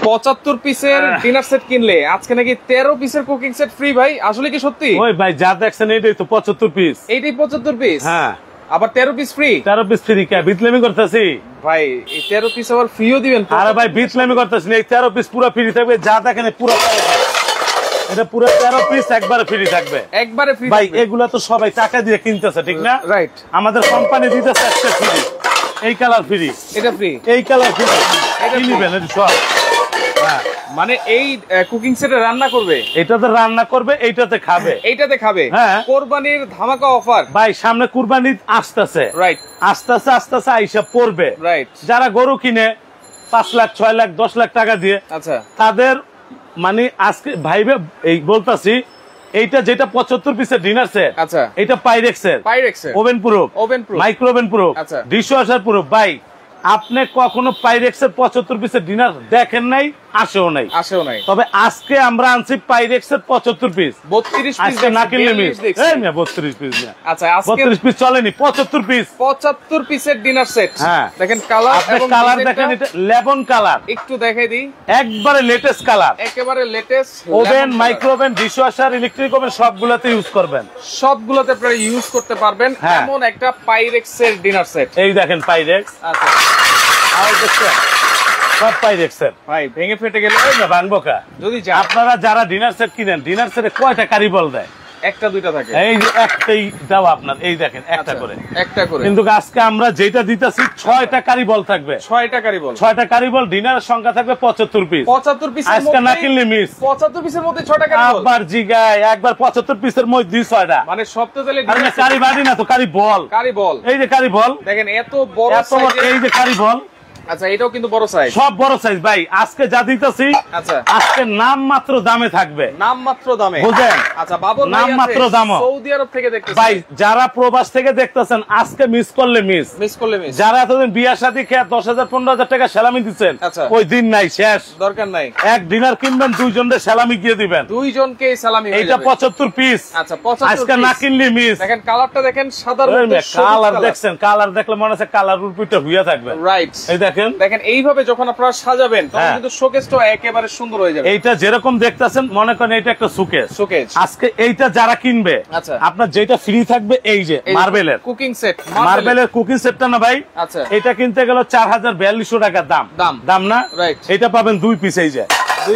75 পিসের dinner set কিনলে আজকে নাকি 13 পিসের কুকিং সেট ফ্রি ভাই, আসলে কি সত্যি? ওই ভাই যা দেখছেন এইটাই তো 75 পিস। এইটাই 75 পিস? হ্যাঁ। আবার 13 পিস ফ্রি? 13 পিস ফ্রি কে বিতলামি করতেছি ভাই? এই 13 পিস আবার ফ্রিও দিবেন? আরে ভাই বিতলামি করতেছি না, এই 13 পিস পুরো ফ্রি থাকবে। যা দেখেন পুরো এটা পুরো 13 পিস একবারে ফ্রি থাকবে। একবারে ফ্রি ভাই? এগুলা তো সবাই টাকা দিয়ে কিনতেছে, ঠিক না? রাইট। আমাদের কোম্পানি দিতেছে একটা ফ্রি, এই কালার ফ্রি, এটা ফ্রি, এই কালার ফ্রি, এটা নিবেন এটা সব। হ্যাঁ, মানে এই কুকিং সেটে রান্না করবে, এটাতে রান্না করবে, এইটাতে খাবে, এইটাতে খাবে। হ্যাঁ। কোরবানির ধামাকা অফার ভাই, সামনে কুরবানি আসতেছে। রাইট। আস্তে আইসা পড়বে। রাইট। যারা গরু কিনে 5 লাখ 6 লাখ 10 লাখ টাকা দিয়ে, আচ্ছা, তাদের মানে আজকে ভাইবে এই বলতাছি, এইটা যেটা 75 পিসের ডিনার সেট, আচ্ছা, এটা পাইরেক্সের, oven proof, micro oven proof, আচ্ছা, ডিশওয়াশার প্রুফ। ভাই আপনি কখনো পাইরেক্সের 75 পিসের ডিনার দেখেন নাই, আসেও নাই। তবে আজকে আমরা আনছি পাইরেক্সের 75 পিস। 32 পিস না কিনলে মিস। এই না 32 পিস না। আচ্ছা, আজকে 32 পিস চলেনি, 75 পিস। 75 পিসের ডিনার সেট। হ্যাঁ, দেখেন কালার এবং কালার দেখেন, এটা লেমন কালার, একটু দেখাই দিই, একবারে লেটেস্ট কালার, একেবারে latest. Oven, micro oven, dishwasher, electric oven সবগুলোতে ইউজ করবেন, সবগুলোতে আপনারা ইউজ করতে পারবেন। এমন একটা পাইরেক্সের ডিনার সেট। এই দেখেন পাইরেক্স। আচ্ছা, আর দেখছেন সব পাইরেক্সের। ভাই ভেঙে ফেটে গেলে ভাঙবো কা? যদি আপনারা যারা ডিনার সেট কিনেন, ডিনার সেটে কয়টা কারিবল দেয়? একটা দুইটা থাকে। এই যে একটাই দাও আপনার, এই দেখেন একটা করে, একটা করে। কিন্তু আজকে আমরা যেটা দিতেছি 6টা কারিবল থাকবে। 6টা কারিবল, 6টা কারিবল। ডিনারের সংখ্যা থাকবে 75 পিস। 75 পিসের আজকে না কিনলে মিস। 75 পিসের মধ্যে 6টা কারিবল। আবার জিগায় একবার 75 পিসের মধ্যে 6টা। মানে সব তো তাহলে কারি বাড়ি না তো, কারিবল। কারিবল, এই যে কারিবল দেখেন এত বড় সাইজ। এই যে কারিবল। আচ্ছা, এটাও কিন্তু বড় সাইজ, সব বড় সাইজ। ভাই আজকে যা দিতেছি, আচ্ছা, আজকে নাম মাত্র দামে থাকবে। নাম মাত্র দামে, বুঝেন? আচ্ছা, বাবুর নাম মাত্র দাম। সৌদি আরব থেকে দেখতেছেন ভাই, যারা প্রবাস থেকে দেখতেছেন, আজকে মিস করলে মিস। যারা এতদিন বিয়া শাদী খেয়ে 10,000 15,000 টাকা সালামি দিচ্ছেন, ওই দিন নাই, শেষ, দরকার নাই। এক ডিনার কিনবেন, দুইজনের সালামি গিয়ে দিবেন, দুইজনকে সালামি। এইটা 75 পিস। আচ্ছা, 75 আজকে না কিনলে মিস। দেখেন কালারটা, দেখেন সাদার মধ্যে কালার দেখছেন, কালার দেখলে মনে হচ্ছে কালার উল্পিটা হইয়া থাকবে। রাইট। এই দেখেন, দেখেন এইভাবে যখন আপনারা সাজাবেন, তখন কিন্তু শোকেসটা একেবারে সুন্দর হয়ে যাবে। এইটা যেরকম দেখতেছেন মনে করেন এটা একটা শোকেস। আজকে এইটা যারা কিনবে, আপনার যেটা ফ্রি থাকবে, এই যে মার্বেলের কুকিং সেট, মার্বেলের কুকিং সেটটা না ভাই, আচ্ছা, এটা কিনতে গেল 4,4200 টাকার দাম না? রাইট। এটা পাবেন 2 পিস, এই যে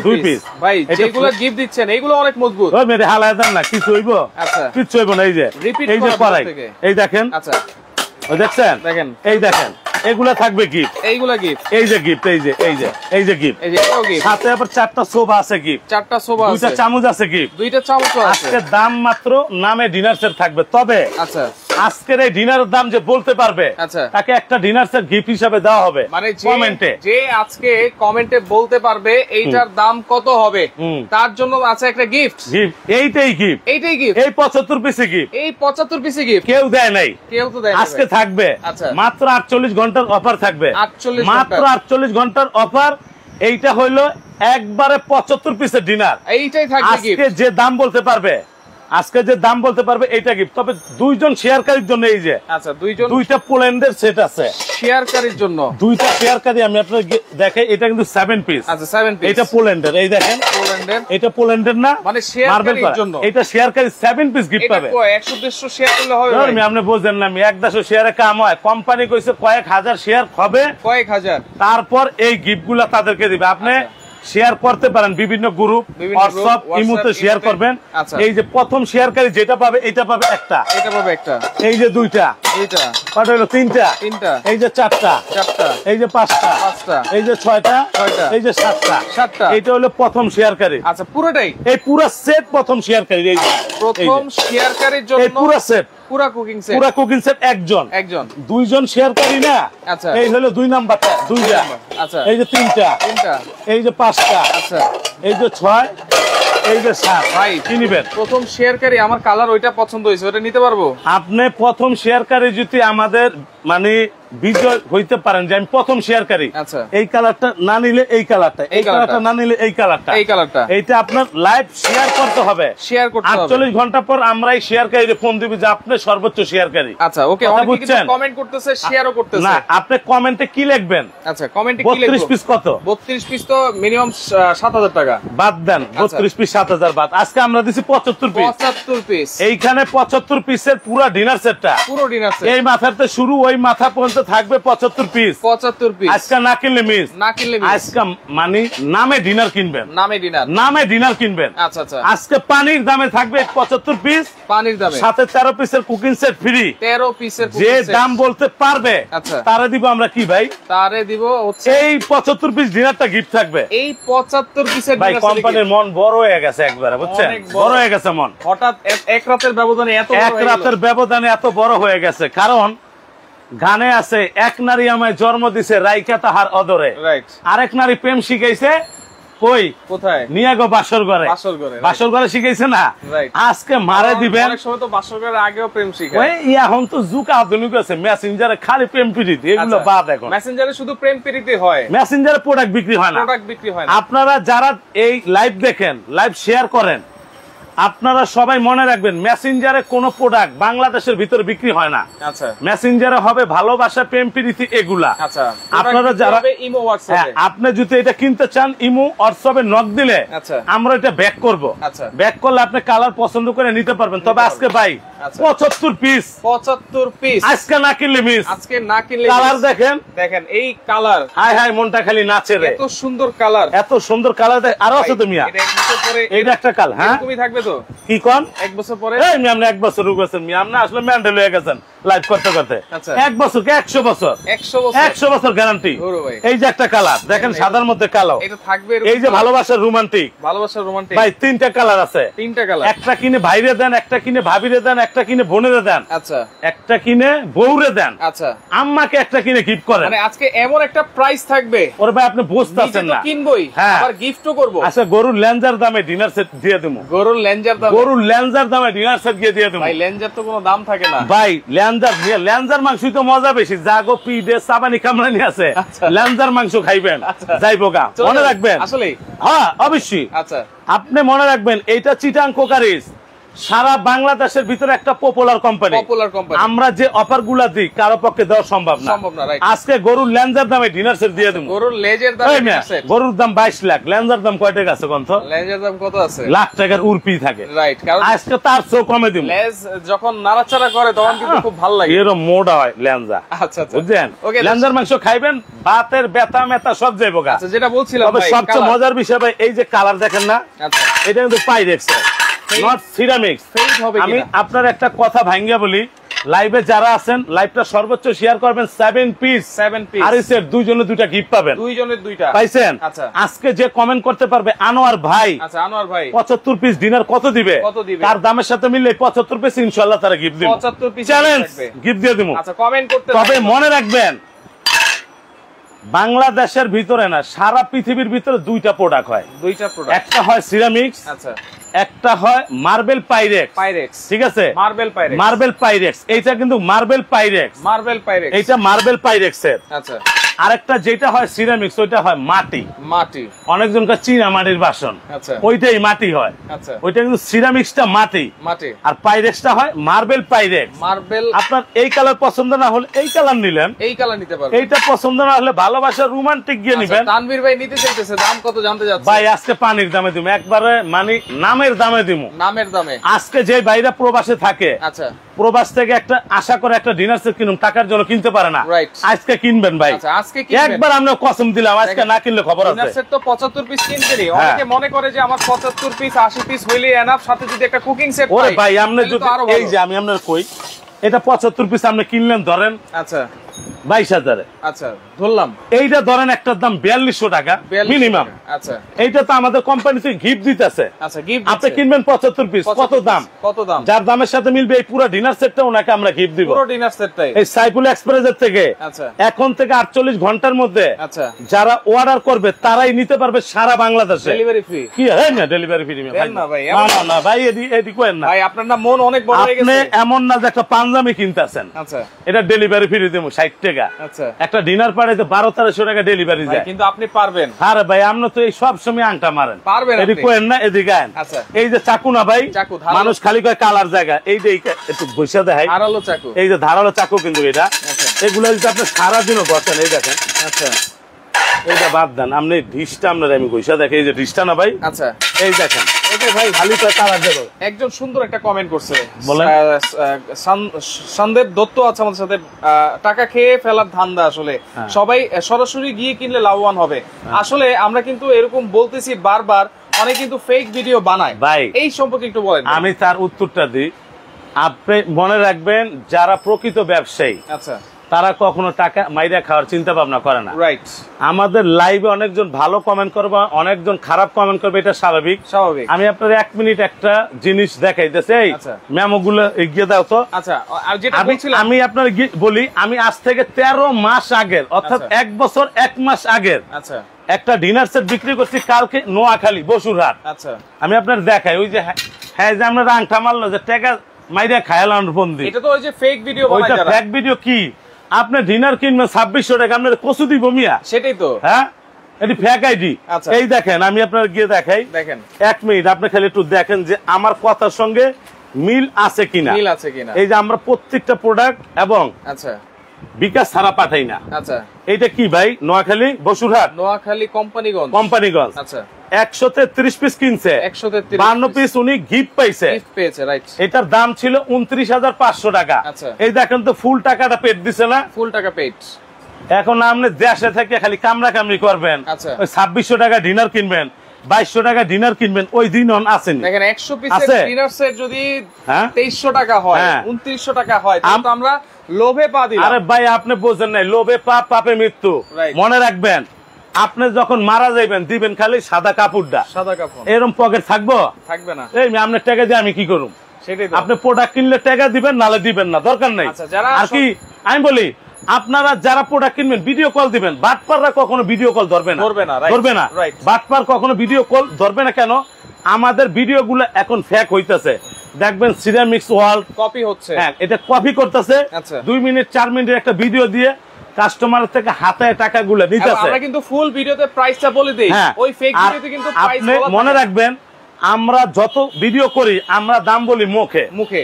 2 পিস। ভাই যেগুলো গিফট দিচ্ছেন এইগুলো অনেক মজবুত। ওই মেরে হালায় দেন না, কিছু হইব? আচ্ছা, কিছু হইব না। এই যে এই যে পরাই, এই দেখেন। আচ্ছা, ওই দেখছেন, দেখেন, এই দেখেন, এগুলা থাকবে গিফট, এইগুলা গিফট, এই যে গিফট, এই যে এই যে এই যে গিফট, এই যে এটাও গিফট। সাথে আবার 4টা সোফা আছে গিফট, 4টা সোফা আছে, 2টা চামচ আছে গিফট, 2টা চামচ আছে। আজকে দাম মাত্র নামে ডিনার সেট থাকবে। তবে আচ্ছা, আজকের এই ডিনারের দাম যে বলতে পারবে, আচ্ছা, তাকে একটা ডিনার সেট গিফট হিসেবে দেওয়া হবে। মানে কমেন্টে, যে আজকে কমেন্টে বলতে পারবে এইটার দাম কত হবে, তার জন্য আছে একটা গিফট। গিফট এইটাই গিফট, এইটাই গিফট। এই 75 পিসে গিফট, এই 75 পিসে গিফট কেউ দেয় নাই, কেউ তো দেয় না। আজকে থাকবে মাত্র 48 ঘন্টার অফার থাকবে, মাত্র 48 ঘন্টার অফার। এইটা হইলো একবারে 75 পিসের ডিনার, এইটাই থাকবে গিফট। আজকে যে দাম বলতে পারবে, আজকে যে দাম বলতে পারবে, এইটা গিফট। তবে দুইজন শেয়ারকারীর জন্য এই যে, আচ্ছা, দুইটা পোল্যান্ডের সেট আছে শেয়ারকারীর জন্য, দুইটা শেয়ারকারী আমি আপনাদের দেখাই। এটা কিন্তু 7 পিস, আচ্ছা, 7 পিস। এটা পোল্যান্ডের, এই দেখেন পোল্যান্ডের, এটা পোল্যান্ডের না, মানে শেয়ারকারীর জন্য। এটা শেয়ারকারী 7 পিস গিফট পাবে। 100-150 শেয়ার করলে হবে ভাই? আপনি বুঝেন না, আমি 100 শেয়ারে কাম হয়। কোম্পানি কইছে কয়েক হাজার শেয়ার হবে, কয়েক হাজার, তারপর এই গিফটগুলো তাদেরকে দিবে। আপনি শেয়ার করতে পারেন, বিভিন্ন গ্রুপ, হোয়াটসঅ্যাপ, ইমোতে শেয়ার করবেন। এই যে প্রথম শেয়ারকারী যেটা পাবে, এটা পাবে একটা, এটা পাবে একটা, এই যে 2টা, এইটা কত হলো? 3টা, এই যে 4টা, এই যে 5টা, এই যে 6টা, এই যে 7টা। এইটা হলো প্রথম শেয়ারকারী। আচ্ছা, পুরোটাই এই পুরো সেট প্রথম শেয়ারকারী, এই প্রথম শেয়ারকারীর জন্য এই পুরো সেট, পুরা কুকিং সেট একজন, দুইজন শেয়ারকারী না। আচ্ছা, এই হলো 2 নাম্বারটা, 2টা, আচ্ছা, এই যে 3টা, এই যে 5টা, আচ্ছা, এই যে 6, এই যে 7। ভাই কি নিবেন? প্রথম শেয়ারকারী, আমার কালার ওইটা পছন্দ হয়েছে, ওটা নিতে পারবো? আপনি প্রথম শেয়ারকারী যদি আমাদের মানে বিজয় হইতে পারেন যে আমি প্রথম শেয়ারকারী। এই কালারটা না নিলে এই কালারটা, এই কালারটা না নিলে এই কালারটা, এই কালারটা, এইটা আপনার লাইভ শেয়ার করতে হবে, শেয়ার করতে হবে। 48 ঘন্টা পর আমরা এই শেয়ারকারীকে ফোন দিব যে আপনি সর্বোচ্চ শেয়ারকারী। আচ্ছা ওকে, অনেকে কিন্তু কমেন্ট করতেছে, শেয়ারও করতেছে। না, আপনি কমেন্টে কি লিখবেন? আচ্ছা কমেন্টে কি লিখবেন? 32 পিস কত? 32 পিস তো মিনিমাম 7000 টাকা। বাদ দেন, 32 পিস 7000 বাদ। আজকে আমরা দিছি 75 পিস। 75 পিস। এইখানে 75 পিসের পুরো ডিনার সেটটা, পুরো ডিনার সেট, এই মাথাতে শুরু ওই মাথা পর্যন্ত থাকবে 75 পিস। 75 পিস। আজকে না কিনলে মিস, না কিনলে মিস। আজকে মানে নামে ডিনার কিনবেন, নামে ডিনার, নামে ডিনার কিনবেন। আচ্ছা আচ্ছা, আজকে পানির দামে থাকবে 75 পিস, পানির দামে, সাথে 13 পিসের কুকিং সেট ফ্রি। 13 পিসের যে দাম বলতে পারবে আচ্ছা তারে দিব আমরা কি ভাই? তারে দিব হচ্ছে এই 75 পিস ডিনারটা গিফট থাকবে। এই 75 পিসের ভাই কোম্পানির মন বড় হয়ে গেছে একবারে, বুঝছেন? বড় হয়ে গেছে মন, হঠাৎ এক রাতের ব্যবধানে এত বড়, এক রাতের ব্যবধানে এত বড় হয়ে গেছে। কারণ গানে আছে, এক নারী আমায় জন্ম দিছে রাইকা তাহার অদরে, আরেক নারী প্রেম শিখাইছে কই কোথায়? নিয়াগো বাসর ঘরে। বাসর ঘরে শিখাইছে না, আজকে মারে দিবেন। অনেক সময় তো বাসর ঘরে আগেও প্রেম শিখায়। ওই এখন তো যুগ আধুনিক আছে, মেসেঞ্জারে খালি প্রেম প্রীতি, এগুলো বাদ। এখন মেসেঞ্জারে শুধু প্রেম প্রীতি হয়, মেসেঞ্জারে প্রোডাক্ট বিক্রি হয় না, প্রোডাক্ট বিক্রি হয় না। আপনারা যারা এই লাইভ দেখেন, লাইভ শেয়ার করেন, আপনারা সবাই মনে রাখবেন মেসেঞ্জারে কোন প্রোডাক্ট বাংলাদেশের ভিতরে বিক্রি হয় না। আচ্ছা, মেসেঞ্জারে হবে ভালোবাসা, প্রেম প্রীতি, এগুলা। আচ্ছা, আপনারা যারা ইমো হোয়াটসঅ্যাপে, আপনি যদি এটা কিনতে চান, ইমো হোয়াটসঅ্যাপে নক দিলে আমরা এটা ব্যাক করব। আচ্ছা, ব্যাক করলে আপনি কালার পছন্দ করে নিতে পারবেন। তবে আজকে ভাই 75 পিস, 75 পিস, আজকে না কিনলে মিস, আজকে না কিনলে। কালার দেখেন, দেখেন এই কালার, হাই হাই মনটা খালি নাচে রে, এত সুন্দর কালার, এত সুন্দর কালার। আরো আছে তো মিয়া, এটা এক বছর পরে এইটা একটা কাল, হ্যাঁ তুমি থাকবে তো কি কোন এক বছর পরে? এই মিয়া আপনি এক বছর রুগেছেন মিয়া, আপনি আসলে মেন্টাল হয়ে গেছেন লাইভ করতে করতে। এক বছর কে 100 বছর, 100 বছর গ্যারান্টি। এই যে একটা কালার দেখেন, সাদার মধ্যে কালো, এটা থাকবে। এই যে ভালোবাসার রোমান্টিক, ভালোবাসার রোমান্টিক ভাই 3টা কালার আছে, 3টা কালার। একটা কিনে ভাইরে দেন, একটা কিনে ভাবিরে দেন, একটা কিনে বোনেরে দেন, আচ্ছা, একটা কিনে বউরে দেন, আচ্ছা, আম্মাকে একটা কিনে গিফট করেন। মানে আজকে এমন একটা প্রাইস থাকবে, ওরে ভাই আপনি বুঝতেছেন না, কিনবই আবার গিফটও করব। আচ্ছা, গরুর লেঞ্জার দামে ডিনার সেট দিয়ে দেবো, গরুর লেঞ্জার দামে, গরুর লেঞ্জার দামে ডিনার সেট দিয়ে দেবো। ভাই লেঞ্জার তো কোনো দাম থাকে না ভাই, লেঞ্জার মাংস তো মজা বেশি, জাগো পিডে সাবানি কামরানি আছে, লেঞ্জার মাংস খাইবেন যাইবো গা, মনে রাখবেন। আসলে হ্যাঁ অবশ্যই। আচ্ছা, আপনি মনে রাখবেন এইটা চিটাং কোকারিজ সারা বাংলাদেশের ভিতরে একটা পপুলার কোম্পানি। আমরা যে অফার গুলা দিই কারো পক্ষে দেওয়া সম্ভব না। আজকে গরুর লেঞ্জার দামে ডিনার সেট দিয়ে দেবো। গরুর লেজের দাম, গরুর দাম 22 লাখ, লেঞ্জার দাম কয় টাকা আছে কত? লেজের দাম কত আছে? লাখ টাকার উর্পি থাকে, রাইট। কারণ আজকে তার চেয়েও কমে দিব। লেজ যখন নাড়াচাড়া করে তখন কিন্তু খুব ভালো লাগে, এরকম মোটা হয় লেঞ্জা। আচ্ছা আচ্ছা, বুঝছেন? লেঞ্জার মাংস খাইবেন, ভাতের ব্যথা মেথা সব যাইবো গা। আচ্ছা, যেটা বলছিলাম তবে সবচেয়ে মজার বিষয় ভাই, এই যে কালার দেখেন না, এটা কিন্তু পাইরেক্স, নট সিরামিক্স। আমি আপনার একটা কথা ভাঙ্গিয়া বলি, লাইভে যারা আছেন লাইভটা সর্বোচ্চ শেয়ার করবেন, 7 পিস আর এর দুইজনে দুইটা গিফট পাবেন, দুইজনের দুইটা পাইছেন। আজকে যে কমেন্ট করতে পারবে আনোয়ার ভাই, আচ্ছা আনোয়ার ভাই 75 পিস ডিনার কত দিবে, তার দামের সাথে মিললে 75 পিস ইনশাআল্লাহ তারা গিফট দিবে, 75 পিস চ্যালেঞ্জ গিফট দিয়ে দেবো। আচ্ছা, কমেন্ট করতে, তবে মনে রাখবেন বাংলাদেশের ভিতরে না সারা পৃথিবীর ভিতরে দুইটা প্রোডাক্ট হয়, দুইটা প্রোডাক্ট, একটা হয় সিরামিক্স, আচ্ছা, একটা হয় মার্বেল পাইরেক্স, ঠিক আছে? মার্বেল পাইরেক্স, এইটা কিন্তু মার্বেল পাইরেক্স, এইটা মার্বেল পাইরেক্স এর। আচ্ছা, আরেকটা যেটা হয় সিরামিক্স, ওইটা হয় মাটি, অনেকজনকার চীনা মাটির বাসন, ওইটাই মাটি হয়। আচ্ছা, ওইটা কিন্তু সিরামিক্সটা মাটি, আর পাইরেক্সটা হয় মার্বেল পাইরেক্স। আপনার এই কালার পছন্দ না হলে এই কালার নিলেন, এই কালার নিতে পারবেন। এইটা পছন্দ না হলে ভালোবাসা রোমান্টিক গিয়ে নিবেন। তানভীর ভাই নিতে চাইতেছে, দাম কত জানতে যাচ্ছে? ভাই আজকে পানির দামে দিমু, একবারে মানে নামের দামে দিমু, নামের দামে। আজকে যে ভাইরা প্রবাসে থাকে, আচ্ছা, প্রবাস থেকে একটা আশা করে একটা ডিনার সেট কিনুন, টাকার জন্য কিনতে পারে না, আজকে কিনবেন ভাই। আজকে একবার আমরা কসম দিলাম, আজকে না কিনলে খবর আছে। ডিনার সেট তো 75 পিস কিনতেনি, অনেকে মনে করে যে আমার 75 পিস 80 পিস হইলেই এনাফ, সাথে যদি একটা কুকিং সেট পাই। ওরে ভাই, আপনি যদি এই যে আমি আপনার কই, এটা 75 পিস আপনি কিনলেন ধরেন, আচ্ছা 22,000। আচ্ছা, ধরলাম এইটা ধরেন একটার দাম 4200 টাকা মিনিমাম। আচ্ছা, এইটা তো আমাদের কোম্পানি থেকে গিফট দিতেছে। আচ্ছা, গিফট আপনি কিনবেন 75 পিস, কত দাম? কত দাম? যার দামের সাথে মিলবে এই পুরো ডিনার সেটটা ওনাকে আমরা গিফট দিব, পুরো ডিনার সেটটাই। এই সাইফুল এক্সপ্রেসের থেকে আচ্ছা এখন থেকে 48 ঘন্টার মধ্যে আচ্ছা যারা অর্ডার করবে তারাই নিতে পারবে সারা বাংলাদেশে, ডেলিভারি ফ্রি। কি হয় না ডেলিভারি ফ্রি? ভাই না ভাই, না না ভাই, এডি কোয়েন না ভাই, আপনার না মন অনেক বড় হয়ে গেছে। আপনি এমন না যে একটা পাঞ্জাবি কিনতেছেন, আচ্ছা এটা ডেলিভারি ফ্রি দেবো 60 টাকা। জায়গা, একটা ডিনার পাঠাইতে 1200-1300 টাকা ডেলিভারি যায়, কিন্তু আপনি পারবেন? আরে ভাই আপনি তো এই সব সময় আংটা মারেন, পারবেন এদিকে কোয়েন না এদিকে আইন। এই যে চাকু না ভাই, মানুষ খালি কয় কালার জায়গা, এই যে একটু বসে দেখাই, ধারালো চাকু, এই যে ধারালো চাকু কিন্তু এটা, এগুলো যদি আপনি সারাদিনও বসেন, এই দেখেন, এইটা বাদ দেন, আপনি ডিশটা আপনার আমি বসে দেখে, এই যে ডিশটা না ভাই, এই দেখেন, ভাই খালি কয় কালার দেবো। একজন সুন্দর একটা কমেন্ট করছে, বলেন। সন্দীপ দত্ত আছে আমাদের সাথে, টাকা খেয়ে ফেলার ধান্দা, আসলে সবাই সরাসরি গিয়ে কিনলে লাভবান হবে। আসলে আমরা কিন্তু এরকম বলতেছি বারবার, অনেক কিন্তু ফেক ভিডিও বানায় ভাই, এই সম্পর্কে একটু বলেন। আমি তার উত্তরটা দিই, আপনি মনে রাখবেন যারা প্রকৃত ব্যবসায়ী তারা কখনো টাকা মাইরা খাওয়ার চিন্তা ভাবনা করে না। রাইট। আমাদের লাইভে অনেকজন ভালো কমেন্ট করবে, অনেকজন খারাপ কমেন্ট করবে, এটা স্বাভাবিক। আমি আপনার 1 মিনিট একটা জিনিস দেখাইতেছি, এই মেমো গুলো এগিয়ে দাও তো। আমি আপনার বলি, আমি আজ থেকে 13 মাস আগের, অর্থাৎ 1 বছর 1 মাস আগের একটা ডিনার সেট বিক্রি করছি কালকে নোয়াখালী বসুরহাট। আমি আপনার দেখাই, ওই যে হ্যাঁ যে আমরা আংটা মারলো যে টাকা মাইরা খায়ালান বন্দি, এটা তো ওই যে ফেক ভিডিও বানায় যারা। ফেক ভিডিও কি? আপনি ডিনার কিনবেন 2600 টাকা, আপনার কচু দিব মিয়া, সেটাই তো। হ্যাঁ, এটি ফেক আইডি। এই দেখেন, আমি আপনার গিয়ে দেখাই, দেখেন 1 মিনিট আপনি খালি একটু দেখেন যে আমার কথার সঙ্গে মিল আছে কিনা। এই যে আমরা প্রত্যেকটা প্রোডাক্ট এবং বিকাশ ছাড়া পাঠাই না। এইটা কি ভাই? নোয়াখালী বসুরহাট, নোয়াখালী কোম্পানিগঞ্জ। 133 পিস কিনছে, 52 পিস উনি গিফট পাইছে। এটার দাম ছিল 29,500 টাকা। এই দেখেন তো ফুল টাকাটা পেড দিছে না? ফুল টাকা পেড। এখন আপনি দেশে থেকে খালি কামড়া কামড়ি করবেন, ওই 2600 টাকা ডিনার কিনবেন, 2200 টাকা ডিনার কিনবেন, ওই দিন আসেন। দেখেন 100 পিসের ডিনার সেট যদি 2300 টাকা হয়, 2900 টাকা হয়, তাহলে তো আমরা লোভে পা দিলাম। আরে ভাই আপনি বোঝেন নাই, লোভে পাপ, পাপে মৃত্যু। মনে রাখবেন, আপনি যখন মারা যাইবেন দিবেন খালি সাদা কাপড়টা, সাদা কাপড়, এরকম পকেট থাকবো? থাকবে না। এই আপনার টাকা দিয়ে আমি কি করুম? সেটাই তো। আপনি প্রোডাক্ট কিনলে টাকা দিবেন, নালে দিবেন না, দরকার নাই। আর কি আমি বলি, আপনারা যারা প্রোডাক্ট কিনবেন ভিডিও কল দিবেন, বাটপাররা কখনো ভিডিও কল ধরবে না, ধরবে না। বাটপার কখনো ভিডিও কল ধরবে না। কেন? আমাদের ভিডিও গুলো এখন ফেক হইতেছে, দেখবেন সিরামিক্স ওয়াল কপি হচ্ছে, হ্যাঁ এটা কপি করতেছে। 2 মিনিট 4 মিনিটের একটা ভিডিও দিয়ে কাস্টমার থেকে হাতে টাকাগুলো নিতেছে। আমরা কিন্তু ফুল ভিডিওতে প্রাইসটা বলে দেই, ওই ফেক ভিডিওতে কিন্তু প্রাইস বলা থাকে। মনে রাখবেন, আমরা যত ভিডিও করি আমরা দাম বলি মুখে মুখে।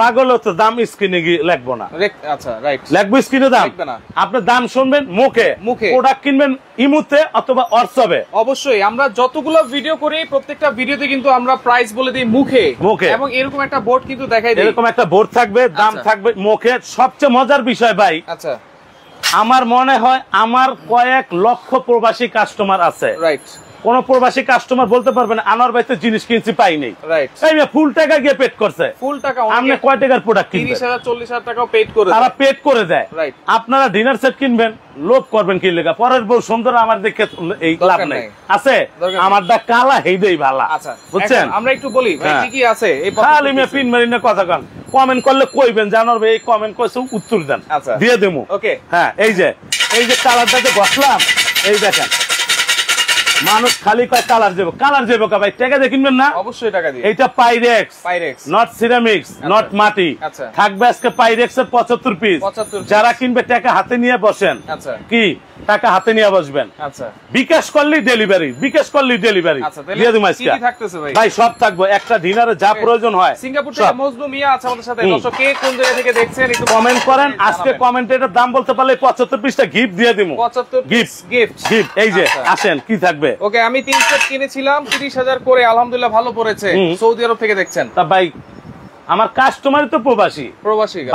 পাগল হচ্ছে দাম স্ক্রিনে গিয়ে লিখবো না। আচ্ছা রাইট, লিখবো স্ক্রিনে দাম, আপনি দাম শুনবেন মুখে মুখে। প্রোডাক্ট কিনবেন ইমুতে অথবা হোয়াটসঅ্যাপে। অবশ্যই আমরা যতগুলো ভিডিও করি প্রত্যেকটা ভিডিওতে কিন্তু আমরা প্রাইস বলে দিই মুখে মুখে, এবং এরকম একটা বোর্ড কিন্তু দেখাই দিই, এরকম একটা বোর্ড থাকবে, দাম থাকবে মুখে। সবচেয়ে মজার বিষয় ভাই, আচ্ছা আমার মনে হয় আমার কয়েক লক্ষ প্রবাসী কাস্টমার আছে। রাইট। কোন প্রবাসী কাস্টমার বলতে পারবে না আনোয়ার ভাই তো জিনিস কিনছি পাই নাই। রাইট। এই ফুল টাকা গিয়ে পেড করছে, ফুল টাকা। আপনি কয় টাকার প্রোডাক্ট কিনবেন? 30,000 40,000 টাকাও পেড করে, তারা পেড করে দেয়। রাইট। আপনারা ডিনার সেট কিনবেন, লোভ করবেন কি লেগা? পরের বউ সুন্দর আমার দেখে এই লাভ নাই আছে, আমার দা কালা হেইদেই ভালো। আচ্ছা বুঝছেন? আমরা একটু বলি ভাই কি কি আছে এই খালি মে পিন মারিনা কথা কন, কমেন্ট করলে কইবেন জানোর ভাই এই কমেন্ট কইছে উত্তর দেন, দিয়ে দেবো। ওকে হ্যাঁ, এই যে কালারটাতে বসলাম, এই দেখেন মানুষ খালি কয় কালার যাবো, কালার যাবো কা ভাই? টাকা দিয়ে কিনবেন না? অবশ্যই টাকা দিয়ে। এটা পাইরেক্স, নট সিরামিক্স, নট মাটি। থাকবে আজকে পাইরেক্সের 75 পিস। যারা কিনবে টাকা হাতে নিয়ে বসেন, কি টাকা হাতে নিয়ে বসবেন। বিকাশ করলেই ডেলিভারি, বিকাশ করলেই ডেলিভারি দিয়ে দিই। আজকে ভাই সব থাকবে, একটা ডিনারে যা প্রয়োজন হয়। সিঙ্গাপুর থেকে মজনু মিয়া আছে আমাদের সাথে। দর্শক কে কোন জায়গা থেকে দেখছেন একটু কমেন্ট করেন। আজকে কমেন্টে এটার দাম বলতে পারলে 75 পিসটা গিফট দিয়ে দিমু। 75 গিফট। এই যে আসেন কি থাকবে। ওকে, আমি 3 সেট কিনেছিলাম 30,000 করে, আলহামদুলিল্লাহ ভালো পড়েছে। সৌদি আরব থেকে দেখছেন। তা ভাই আমার কাস্টমার তো প্রবাসী,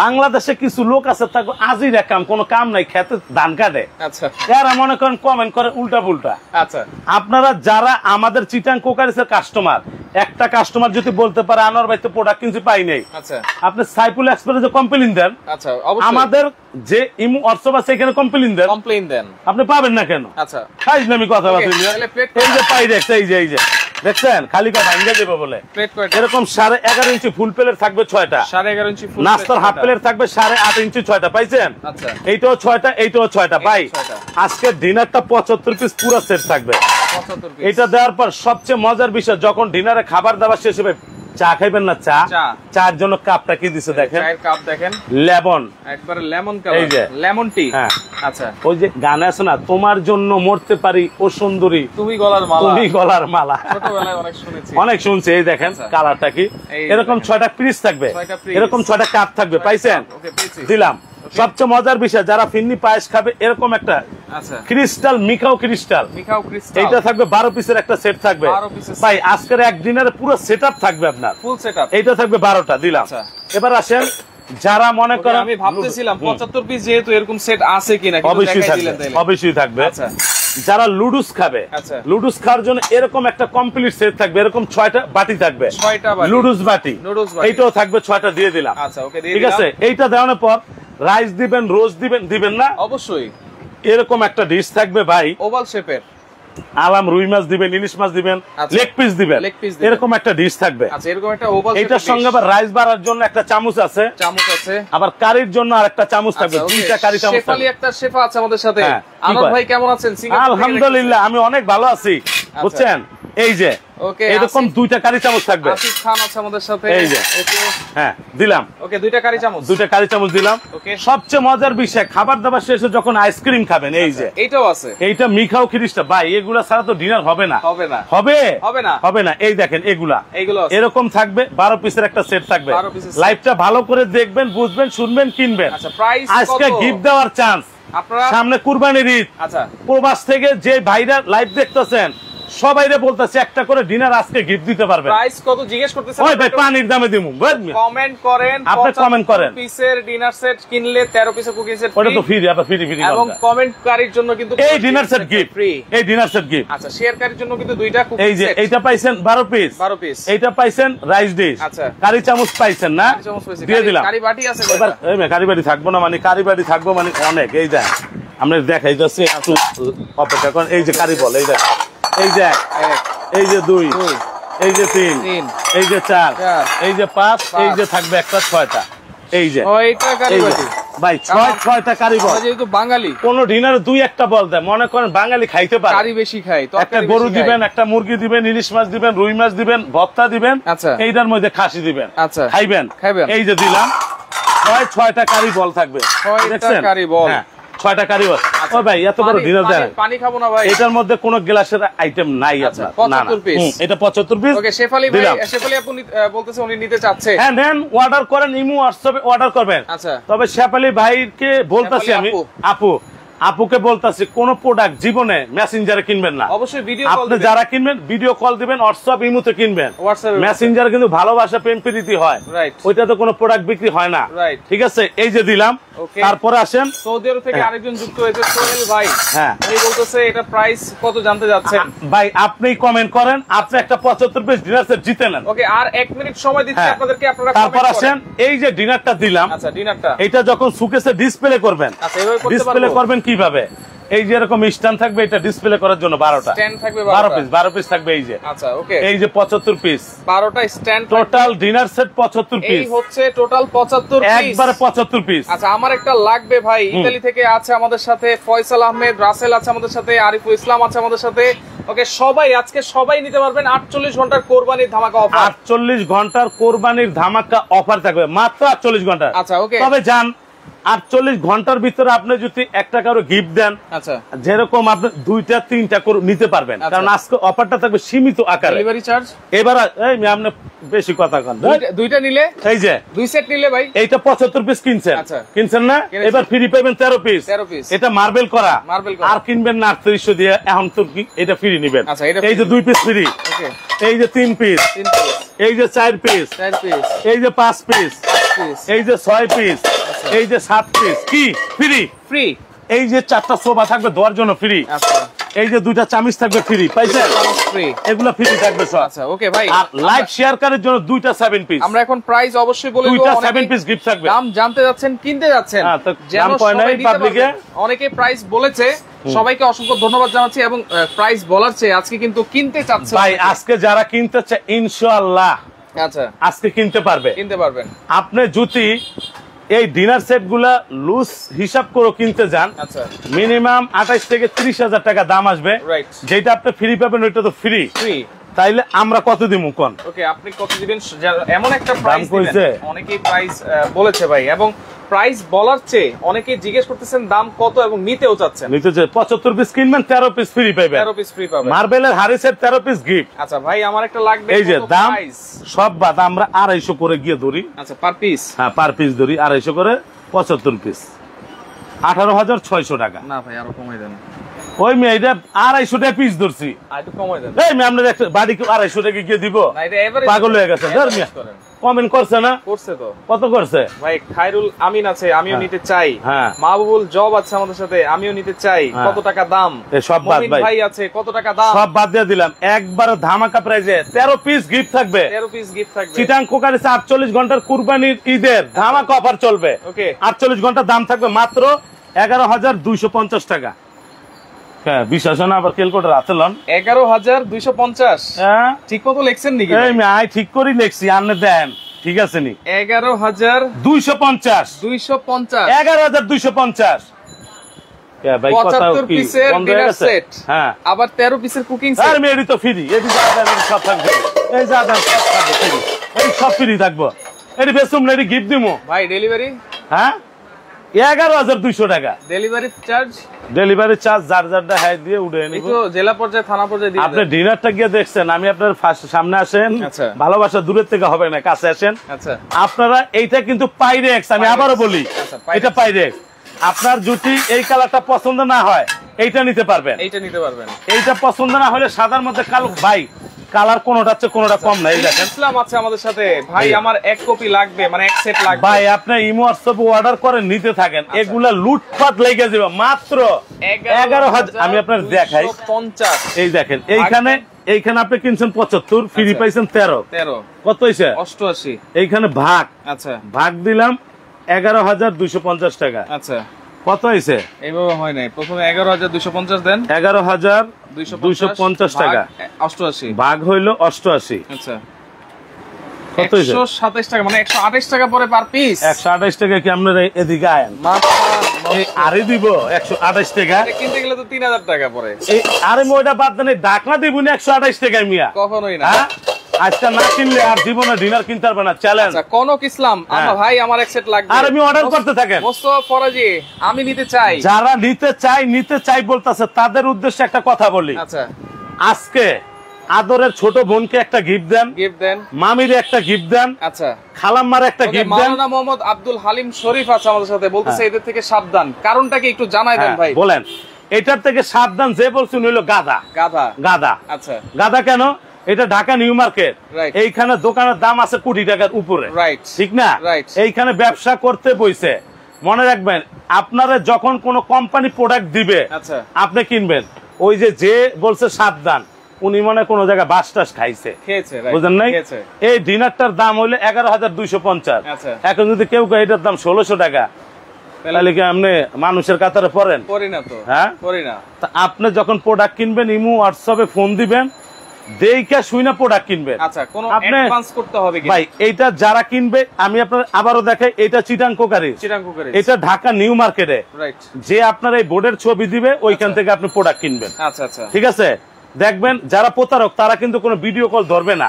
বাংলাদেশে কিছু লোক আছে তাকে আজির কাম, কোনো কাম নাই, খেতে ধান কাটে। আচ্ছা, এরা মনে করেন কমেন্ট করে উল্টা পুল্টা। আচ্ছা, আপনারা যারা আমাদের চিটাং কোকারিসের কাস্টমার, একটা কাস্টমার যদি বলতে পারে আনোয়ার ভাই তো প্রোডাক্ট কিনছি পাই নাই, আচ্ছা আপনি সাইফুল এক্সপ্রেসে কমপ্লেইন দেন। আচ্ছা অবশ্যই, আমাদের যে ইমু হোয়াটসঅ্যাপ আছে এখানে কমপ্লেইন দেন, আপনি পাবেন না কেন? আচ্ছা খাইজলামি কথা বলছি। এই যে পাইরেক্স, এই যে দেখছেন খালি কথা ভাঙিয়ে দেবো বলে। এরকম 11.5 ইঞ্চি ফুল প্লেট থাকবে 6টা, 11.5 ইঞ্চি ফুল নাস্তার হাফ প্লেট থাকবে 8.5 ইঞ্চি 6টা, পাইছেন? আচ্ছা, এইটাও 6টা, এইটাও 6টা। ভাই আজকে ডিনারটা 75 পিস পুরো সেট থাকবে। এটা দেওয়ার পর সবচেয়ে মজার বিষয়, যখন ডিনারে খাবার দাবার শেষ হবে চা খাইবেন না? চা, চার জন্য কাপটা কি দিছে দেখেন, চায়ের কাপ দেখেন, লেমন, একবারে লেমন কালার, এই যে লেমন টি। হ্যাঁ আচ্ছা, ওই যে গানে আছে না, তোমার জন্য মরতে পারি ও সুন্দরী, তুমি গলার মালা, তুমি গলার মালা, ছোটবেলায় অনেক শুনেছি, অনেক শুনছি। এই দেখেন কালারটা কি, এরকম 6টা পিস থাকবে, এরকম 6টা কাপ থাকবে, পাইছেন? দিলাম। সবচেয়ে মজার বিষয়, যারা ফিন্নি পায়েস খাবে এরকম একটা ক্রিস্টাল, মিকাও ক্রিস্টাল, এইটা থাকবে 12 পিসের একটা সেট থাকবে ভাই। আজকের একদিনের পুরো সেটআপ থাকবে আপনার, ফুল সেটআপ, এইটা থাকবে 12টা দিলাম। এবার আসেন, যারা মনে করেন, আমি ভাবতেছিলাম 75 পিস যেহেতু এরকম সেট আছে কিনা, অবশ্যই থাকবে, অবশ্যই থাকবে। যারা লুডুস খাবে, লুডুস খাওয়ার জন্য এরকম একটা কমপ্লিট সেট থাকবে, এরকম 6টা বাটি থাকবে, 6টা লুডুস বাটি, এইটাও থাকবে 6টা দিয়ে দিলাম। আচ্ছা ওকে, ঠিক আছে। এইটা দেওয়ার পর রাইস দিবেন, রোজ দিবেন, দিবেন না? অবশ্যই। এরকম একটা ডিশ থাকবে ভাই, ওভাল শেপের, আলাম রুই মাছ দিবেন, ইলিশ মাছ দিবেন, লেগ পিস দিবেন, এরকম একটা ডিশ থাকবে। আচ্ছা, এরকম একটা ওভাল, এটার সঙ্গে আবার রাইস বাড়ার জন্য একটা চামচ আছে, আবার কারির জন্য আরেকটা চামচ থাকবে, দুইটা কারি চামচ। শেফালি একটা শেফা আছে আমাদের সাথে। আনন্দ ভাই কেমন আছেন? আলহামদুলিল্লাহ, আমি অনেক ভালো আছি, বুঝছেন। এই যে এরকম 2টা কারি চামচ থাকবে। আসিফ খান আছে আমাদের সাথে, এই যে হ্যাঁ দিলাম। ওকে, 2টা কারি চামচ, 2টা কারি চামচ দিলাম। সবচেয়ে মজার বিষয়, খাবার দাবার শেষে যখন আইসক্রিম খাবেন, এই যে এইটাও আছে, এইটা মিখাও খিরিসটা ভাই, এগুলা ছাড়া তো ডিনার হবে না, হবে না, হবে না, হবে না। এই দেখেন এগুলা, এইগুলো এরকম থাকবে, 12 পিসের একটা সেট থাকবে। লাইভটা ভালো করে দেখবেন, বুঝবেন, শুনবেন, কিনবেন। আচ্ছা, প্রাইস আজকে গিফট দেওয়ার চান্স, আপনারা সামনে কুরবানির ঈদ। আচ্ছা, প্রবাস থেকে যে ভাইরা লাইভ দেখতেছেন সবাইরে বলতেছে একটা করে ডিনার আজকে গিফট দিতে পারবেন। প্রাইস কত জিজ্ঞেস করতেছেন? ওই ভাই পানির দামে দিমু, কমেন্ট করেন, আপনি কমেন্ট করেন। পিসের ডিনার সেট কিনলে 13 পিসের কুকিং সেট ওটা তো ফ্রি, আপনি ফ্রি ফ্রি, এবং কমেন্টকারীর জন্য কিন্তু এই ডিনার সেট গিফট ফ্রি, এই ডিনার সেট গিফট। আচ্ছা, শেয়ারকারীর জন্য কিন্তু 2টা কুকিং সেট, এই যে এইটা পাইছেন 12 পিস, 12 পিস, এইটা পাইছেন রাইস ডিশ। আচ্ছা, কারি চামচ পাইছেন না? দিয়ে দিলাম। কারি বাটি আছে এবার, এই কারি বাটি থাকবো না মানে, কারি বাটি থাকবো মানে অনেক। এই দেখ, আমরা দেখাই যাচ্ছে, একটু অপেক্ষা করেন। এই যে কারি বল, এই দেখ, এই যে 1, এই যে 2, এই যে 3, এই যে 4, এই যে 5, এই যে থাকবে একটা 6টা। এই যে 6টা কারি বাটি ভাই, 6টা কারি বল। যেহেতু বাঙালি, কোন ডিনারে 2-1টা বল দেয়, মনে করেন বাঙালি খাইতে পারে, কারি বেশি খায়, তো একটা গরু দিবেন, একটা মুরগি দিবেন, ইলিশ মাছ দিবেন, রুই মাছ দিবেন, ভর্তা দিবেন, আচ্ছা এইটার মধ্যে খাসি দিবেন, আচ্ছা খাইবেন। এই যে দিলাম, 6টা কারি বল থাকবে, 6টা কারি বল, 6টা কারি বল। ও ভাই, এত বড় ডিনার দেন, পানি খাবো না ভাই। এটার মধ্যে কোনো গ্লাসের আইটেম নাই আপনার। 75 পিস, এটা 75 পিস। ওকে, শেফালি ভাই, শেফালি আপনি বলতেছে উনি নিতে চাচ্ছে। হ্যাঁ নেন, অর্ডার করেন, ইমো হোয়াটসঅ্যাপে অর্ডার করবেন। আচ্ছা, তবে শেফালি ভাইকে বলতাছি আমি, আপুকে বলতাছি, কোন প্রোডাক্ট জীবনে মেসেঞ্জারে কিনবেন না, অবশ্যই ভিডিও কল দিবেন। আপনি যারা কিনবেন ভিডিও কল দিবেন, হোয়াটসঅ্যাপ ইমোতে কিনবেন। মেসেঞ্জারে কিন্তু ভালোবাসা, প্রেম প্রীতি হয়, ওইটা তো কোনো প্রোডাক্ট বিক্রি হয় না। ঠিক আছে, এই যে দিলাম। তারপরে আসেন, সৌদি আরব থেকে আরেকজন যুক্ত হয়েছে, সোহেল ভাই। হ্যাঁ, উনি বলতেছে এটা প্রাইস কত জানতে যাচ্ছে। ভাই আপনি কমেন্ট করেন, আপনি একটা 75 পিস ডিনার সেট জিতে নেন। ওকে, আর 1 মিনিট সময় দিচ্ছি আপনাদেরকে, আপনারা কমেন্ট করেন। তারপর আসেন, এই যে ডিনারটা দিলাম, আচ্ছা ডিনারটা, এটা যখন সুকেসে ডিসপ্লে করবেন, আচ্ছা এইভাবে করতে পারবেন। ডিসপ্লে করবেন কিভাবে? এই যে এরকম স্ট্যান্ড থাকবে, এটা ডিসপ্লে করার জন্য 12টা স্ট্যান্ড থাকবে, 12 পিস থাকবে। এই যে আচ্ছা ওকে, এই যে 75 পিস, 12টা stand, total dinner set 75 piece, এই হচ্ছে টোটাল 75 পিস, একবারে 75 পিস। আচ্ছা, আমার একটা লাগবে ভাই, ইতালি থেকে আছে আমাদের সাথে ফয়সাল আহমেদ, রাসেল আছে আমাদের সাথে, আরিফুল ইসলাম আছে আমাদের সাথে। ওকে, সবাই আজকে সবাই নিতে পারবেন। 48 ঘন্টার কোরবানির ধামাকা অফার, 48 ঘন্টার কোরবানির ধামাকা অফার থাকবে, মাত্র 48 ঘন্টা। আচ্ছা ওকে, তবে জান 48 ঘন্টার ভিতরে আপনি যদি একটা কারো গিফট দেন, আচ্ছা যেরকম আপনি 2টা 3টা করে নিতে পারবেন, কারণ আজকে অফারটা থাকবে সীমিত আকারে। ডেলিভারি চার্জ এবার এই আপনি বেশি কথা কন, 2টা নিলে, এই যে 2 সেট নিলে ভাই, এইটা 75 পিস কিনছেন, আচ্ছা কিনছেন না, এবার ফ্রি পাবেন 13 পিস। এটা মার্বেল করা, আর কিনবেন না 3800 দিয়ে, এখন তো এটা ফ্রি নেবেন। আচ্ছা, এই যে 2 পিস ফ্রি, ওকে, এই যে 3 পিস, এই যে 4 পিস, এই যে 5 পিস, এই যে 6 পিস, এই যে 7 পিস কি ফ্রি ফ্রি, এই যে 4টা সোফা থাকবে দেওয়ার জন্য ফ্রি, আচ্ছা এই যে 2টা চামচ থাকবে ফ্রি, পাইছেন ফ্রি, এগুলো ফ্রি থাকবে সব। আচ্ছা ওকে ভাই, আর লাইভ শেয়ার করার জন্য 2টা 7 পিস। আমরা এখন প্রাইস অবশ্যই বলে দেব, 2টা 7 পিস গিফট থাকবে। দাম জানতে যাচ্ছেন, কিনতে যাচ্ছেন, দাম কয় নাই পাবলিকে, অনেকে প্রাইস বলেছে, সবাইকে অসংখ্য ধন্যবাদ জানাচ্ছি। এবং প্রাইস বলার চেয়ে আজকে কিন্তু কিনতে চাচ্ছে ভাই, আজকে যারা কিনতে চায় ইনশাআল্লাহ আচ্ছা আজকে কিনতে পারবেন। আপনি যদি এই ডিনার সেট গুলা লুজ হিসাব করে কিনতে যান, আচ্ছা মিনিমাম 28 থেকে 30 হাজার টাকা দাম আসবে, যেটা আপনি ফ্রি পাবেন ওইটা তো ফ্রি। তাইলে আমরা কত দিমু কোন? ওকে, আপনি কত দিবেন? এমন একটা প্রাইস দিবেন, অনেকেই প্রাইস বলেছে ভাই, এবং প্রাইস বলার চেয়ে অনেকেই জিজ্ঞেস করতেছেন দাম কত এবং নিতেও চাচ্ছেন। নিতে চাই 75 পিস কিনবেন 13 পিস ফ্রি পাবেন। 13 পিস ফ্রি পাবেন। মার্বেলের হাড়ি সেট 13 পিস গিফট। আচ্ছা ভাই, আমার একটা লাগবে। এই যে দাম সব বাদ আমরা 250 করে গিয়ে ধরি। আচ্ছা, পার পিস? হ্যাঁ, পার পিস ধরি 250 করে। 75 পিস 18,600 টাকা। না ভাই, আরো কমাই দেন। ওই মেয়ে এটা 250 টাকা পিস ধরছি, একটু কমাই দেন। এই মেয়ে আপনার একটা বাড়ি 250 টাকা গিয়ে দিব? না, এটা এভারেজ। পাগল হয়ে গেছে। ধর মিয়া, কমেন্ট করছে না? করছে তো। কত করছে ভাই? খায়রুল আমিন আছে, আমিও নিতে চাই। হ্যাঁ। মাহবুবুল জব আছে আমাদের সাথে, আমিও নিতে চাই। কত টাকা দাম? সব বাদ ভাই আছে, কত টাকা দাম? সব বাদ দিয়ে দিলাম। একবার ধামাকা প্রাইজে 13 পিস গিফট থাকবে। 13 পিস গিফট থাকবে। চিটাং কোকারে 48 ঘন্টার কুরবানির ঈদের ধামাকা অফার চলবে। ওকে, 48 ঘন্টা দাম থাকবে মাত্র 11,250 টাকা। হ্যাঁ, বিশ্বাস না? আবার ক্যালকুলেটর আছে লন। 11,250। হ্যাঁ, ঠিক মতো লিখছেন নাকি? এই আমি ঠিক করে লিখছি, আপনি দেন ঠিক আছে নি? 11,250। 11,250। ভাই কথা 75 কি পিসের বন্ধ হয়ে ডিনার গেছে? সেট। হ্যাঁ, আবার 13 পিসের কুকিং সেট। আর মেরি তো ফ্রি। এই যে সব থাকবে, এই যা দাম সব থাকবে ফ্রি। এই সব ফ্রি থাকবো। এটি বেসুম না, এটি গিফট দিমু ভাই। ডেলিভারি? হ্যাঁ, 11,200 টাকা ডেলিভারি চার্জ। ডেলিভারি চার্জ যার যারটা হাই দিয়ে উঠে নিব। একটু জেলা পর্যায়ে, থানা পর্যায়ে দিয়ে আপনি ডিনারটা গিয়ে দেখছেন, আমি আপনার সামনে আসেন। আচ্ছা। ভালোবাসা দূরের থেকে হবে না, কাছে আসেন। আচ্ছা, আপনারা এইটা কিন্তু পাইরেক্স, আমি আবারও বলি এটা পাইরেক্স। আপনার যদি এই কালারটা পছন্দ না হয় এইটা নিতে পারবেন, এইটা নিতে পারবেন। এইটা পছন্দ না হলে সাদার মধ্যে কালো। ভাই কালার কোনটা আছে কোনটা কম না। এই দেখেন ইসলাম আছে আমাদের সাথে। ভাই আমার এক কপি লাগবে, মানে এক সেট লাগবে। ভাই আপনি ইমো হোয়াটসঅ্যাপ অর্ডার করে নিতে থাকেন, এগুলা লুটপাট লেগে যাবে। মাত্র 11,000। আমি আপনার দেখাই, 50। এই দেখেন এইখানে আপনি কিনছেন 75, ফ্রি পাইছেন 13। কত হইছে? 88। এইখানে ভাগ। আচ্ছা, ভাগ দিলাম 11,250 টাকা। আচ্ছা, কত হইছে? এইভাবে হয় নাই। প্রথমে 11,250 দেন। 11,250 টাকা 88 ভাগ হইলো 88। আচ্ছা, কত হইছে? 127 টাকা, মানে 128 টাকা পরে পার পিস। 128 টাকা কি আপনার এদিকে আয়েন আরে দিব 128 টাকা কিনতে গেলে তো 3000 টাকা পরে। আরে ওইটা বাদ দেন, ডাকনা দিব না 128 টাকায় মিয়া, কখনোই না। আজকে না কিনলে আর জীবনে ডিনার কিনতে পারবে না। চ্যালেঞ্জ। আচ্ছা, কনক ইসলাম, আমার ভাই আমার এক সেট লাগবে। আর আমি অর্ডার করতে থাকেন। মোস্তফা ফরাজি, আমি নিতে চাই। যারা নিতে চাই বলতাছে তাদের উদ্দেশ্যে একটা কথা বলি। আচ্ছা, আজকে আদরের ছোট বোনকে একটা গিফট দেন, মামির একটা গিফট দেন, আচ্ছা, খালাম্মার একটা গিফট দেন। মাওলানা মোহাম্মদ আব্দুল হালিম শরীফ আছে আমাদের সাথে, বলতেছে এদের থেকে সাবধান। কারণটা কি একটু জানাই দেন ভাই। বলেন। এটার থেকে সাবধান যে বলছেন হইলো গাদা। গাদা। আচ্ছা, গাদা কেন? এটা ঢাকা নিউ মার্কেট, এইখানে দোকানের দাম আছে কোটি টাকার উপরে, ঠিক না? এইখানে ব্যবসা করতে বইছে। মনে রাখবেন, আপনারা যখন কোন কোম্পানি প্রোডাক্ট দিবে আপনি কিনবেন, ওই যে বলছে সাবধান, উনি মনে কোন জায়গায় বাস টাস খাইছে, বুঝলেন নাই? এই ডিনারটার দাম হইলে 11,250। এখন যদি কেউ এটার দাম 1600 টাকা, তাহলে কি আপনি মানুষের কাতারে পড়েন? হ্যাঁ, আপনি যখন প্রোডাক্ট কিনবেন ইমো হোয়াটসঅ্যাপে ফোন দিবেন, দেইকা শুইনা প্রোডাক্ট কিনবেন। ভাই এইটা যারা কিনবে, আমি আপনার আবারও দেখাই, এটা চিটাং কোকারি, এটা ঢাকা নিউ মার্কেটে। যে আপনার এই বোর্ডের ছবি দিবে ওইখান থেকে আপনি প্রোডাক্ট কিনবেন। ঠিক আছে? দেখবেন যারা প্রতারক তারা কিন্তু কোনো ভিডিও কল ধরবে না,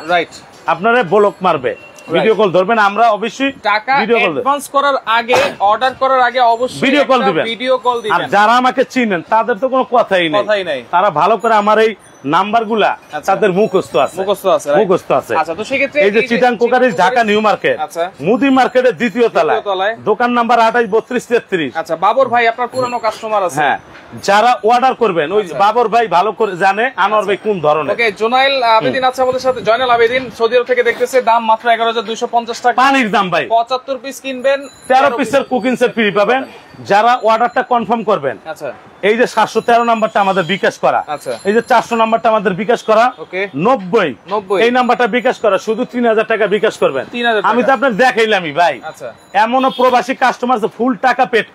আপনারা ব্লক মারবে, ভিডিও কল ধরবেন। আমরা অবশ্যই টাকা অ্যাডভান্স করার আগে, অর্ডার করার আগে অবশ্যই ভিডিও কল দিবেন। আর যারা আমাকে চিনেন তাদের তো কোনো কথাই নেই, তারা ভালো করে আমার এই নাম্বারগুলা তাদের মুখস্থ আছে। আচ্ছা, তো সেক্ষেত্রে এই যে Chittagong crockery Dhaka new market, মুদি মার্কেটের দ্বিতীয় তলায়, দোকান নাম্বার 28 32 33। আচ্ছা, বাবর ভাই আপনার পুরনো কাস্টমার আছে। হ্যাঁ, যারা অর্ডার করবেন ওই বাবর ভাই ভালো করে জানে আনোয়ার ভাই কোন ধরনের। ওকে, জোনাইল আবেদিন আছে আমাদের সাথে। জয়নাল আবেদিন সৌদি আরব থেকে দেখতেছে, দাম মাত্র 11,250 টাকা। পানির দাম ভাই। 75 পিস কিনবেন, 13 পিসের কুকিং সেট ফ্রি পাবেন। যারা অর্ডারটা কনফার্ম করবেন, আচ্ছা, এই যে 713 নাম্বারটা আমাদের বিকাশ করা, আচ্ছা, এই যে 400 নাম্বারটা আমাদের বিকাশ করা, ওকে, 90 এই নাম্বারটা বিকাশ করা, শুধু 3000 টাকা বিকাশ করবেন। আমি তো আপনার দেখাইলামই ভাই। আচ্ছা, এমনও প্রবাসী কাস্টমার ফুল টাকা পেড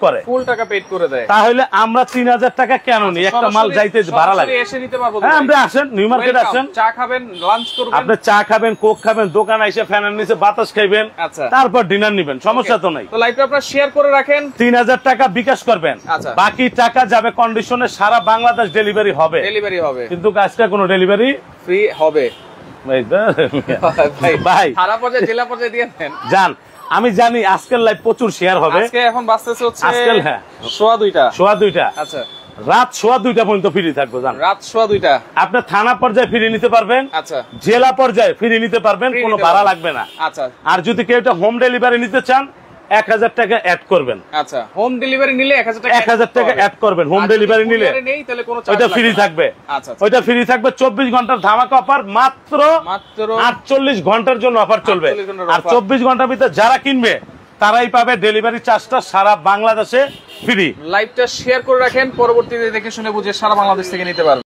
করে, দেয়। তাহলে আমরা 3000 টাকা কেন নি? একটা মাল যাইতে ভাড়া লাগে, এসে নিতে পারবো। হ্যাঁ, আপনি আসেন, নিউ মার্কেট আসেন, চা খাবেন, লাঞ্চ করবেন, আপনি চা খাবেন, কোক খাবেন, দোকান এসে ফ্যানের নিচে বাতাস খাইবেন, আচ্ছা, তারপর ডিনার নেবেন, সমস্যা তো নাই। তো লাইভটা আপনারা শেয়ার করে রাখেন, 3000 টাকা বিকাশ করবেন, বাকি টাকা যাবে কন্ডিশনে, সারা বাংলাদেশ ডেলিভারি হবে, কিন্তু আজকে কোনো ডেলিভারি ফ্রি হবে। ভাই থানা পর্যায়ে জেলা পর্যায়ে দিয়ে দেন জান। আমি জানি আজকের লাইভ প্রচুর শেয়ার হবে। আজকে এখন বাজতেছে হচ্ছে আজকাল হ্যাঁ 2:15 আচ্ছা রাত 2:15 পর্যন্ত ফ্রি থাকবো জান। রাত 2:15 আপনি থানা পর্যায়ে ফ্রি নিতে পারবেন, আচ্ছা জেলা পর্যায়ে ফ্রি নিতে পারবেন, কোনো ভাড়া লাগবে না। আচ্ছা আর যদি কেউ এটা হোম ডেলিভারি নিতে চান 1000 টাকা অ্যাড করবেন। আচ্ছা হোম ডেলিভারি নিলে 1000 টাকা অ্যাড করবেন। হোম ডেলিভারি নিলে নেই তাহলে কোনো ওইটা ফ্রি থাকবে। আচ্ছা ওইটা ফ্রি থাকবে 24 ঘন্টার ধামাকা অফার, মাত্র 48 ঘন্টার জন্য অফার চলবে। আর 24 ঘন্টার ভিতরে যারা কিনবে তারাই পাবে ডেলিভারি চার্জটা সারা বাংলাদেশে ফ্রি। লাইভটা শেয়ার করে রাখেন, পরবর্তীতে দেখে শুনে বুঝে সারা বাংলাদেশ থেকে নিতে পারবেন।